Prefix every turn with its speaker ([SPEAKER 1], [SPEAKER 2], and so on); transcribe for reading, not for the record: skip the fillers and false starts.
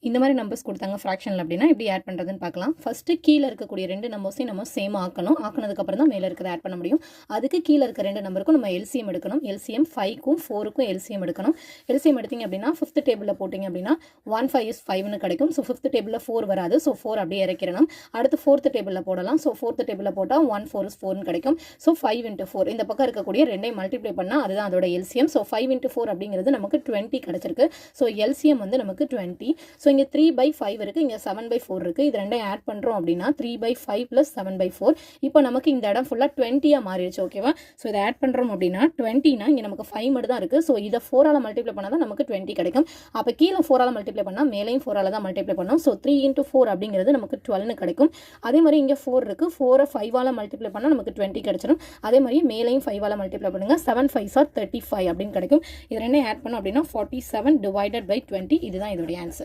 [SPEAKER 1] இந்த மாதிரி நம்பர்ஸ் கொடுத்தாங்க ஃப்ராக்ஷனில் அப்படின்னா எப்படி ஆட் பண்ணுறதுன்னு பார்க்கலாம். ஃபஸ்ட்டு கீழே இருக்கக்கூடிய ரெண்டு நம்பர்ஸையும் நம்ம சேம் ஆக்கணும். ஆக்கினதுக்கப்புறம் தான் மேலே இருக்கிறத ஆட் பண்ண முடியும். அதுக்கு கீழே இருக்க ரெண்டு நம்பருக்கும் நம்ம எல்சிஎம் எடுக்கணும். எல்சிஎம் 5க்கும் 4க்கும் எல்சிஎம் எடுக்கணும். எல்சிஎம் எடுத்திங்க அப்படின்னா ஃபிஃப்த் டேபிளில் போட்டிங்க அப்படின்னா 1 5 is 5னு கிடைக்கும். ஸோ ஃபிஃப்த் டேபிளில் 4 வராது. ஸோ 4 அப்படியே இறக்கிடணும். அடுத்து ஃபோர்த் டேபிளில் போடலாம். ஸோ ஃபோர்த் டேபிளில் போட்டால் 1 4 is 4னு கிடைக்கும். ஸோ 5 into 4 இந்த பக்கம் இருக்கக்கூடிய ரெண்டையும் மல்டிப்ளை பண்ணால் அதுதான் அதோட எல்சிஎம். ஸோ 5 into 4 அப்படிங்கிறது நமக்கு 20 கிடச்சிருக்கு. ஸோ எல்சிஎம் வந்து நமக்கு 20. ஸோ இங்கே 3/5 இருக்குது, இங்கே 7/4 இருக்குது. இது ரெண்டையும் ஆட் பண்ணுறோம் அப்படின்னா 3/5 + 7/4. இப்போ நமக்கு இந்த இடம் ஃபுல்லாக 20ஆக மாறிடுச்சு. ஓகேவா? ஸோ இதை ஆட் பண்ணுறோம் அப்படின்னா 20னா இங்கே நமக்கு 5 மட்டும் தான் இருக்குது. ஸோ இதை 4ஆல் மல்டிப்ளை பண்ணால் தான் நமக்கு 20 கிடைக்கும். அப்போ கீழே 4ஆல் மல்டிப்ளை பண்ணால் மேலேயும் 4ஆல் தான் மல்டிப்ளை பண்ணோம். ஸோ 3 into 4 அப்படிங்கிறது நமக்கு 12னு கிடைக்கும். அதே மாதிரி இங்கே 4 இருக்குது. 4ஐ 5ஆல் மல்டிப்ளை பண்ணால் நமக்கு 20 கிடச்சிடும். அதே மாதிரி மேலேயும் 5ஆல் மல்டிப்ளை பண்ணுங்கள். 7 5s are 35 அப்படின்னு கிடைக்கும். இது ரெண்டையும் ஆட் பண்ணோம் அப்படின்னா 47 / 20. இதுதான் இதோடைய ஆன்சர்.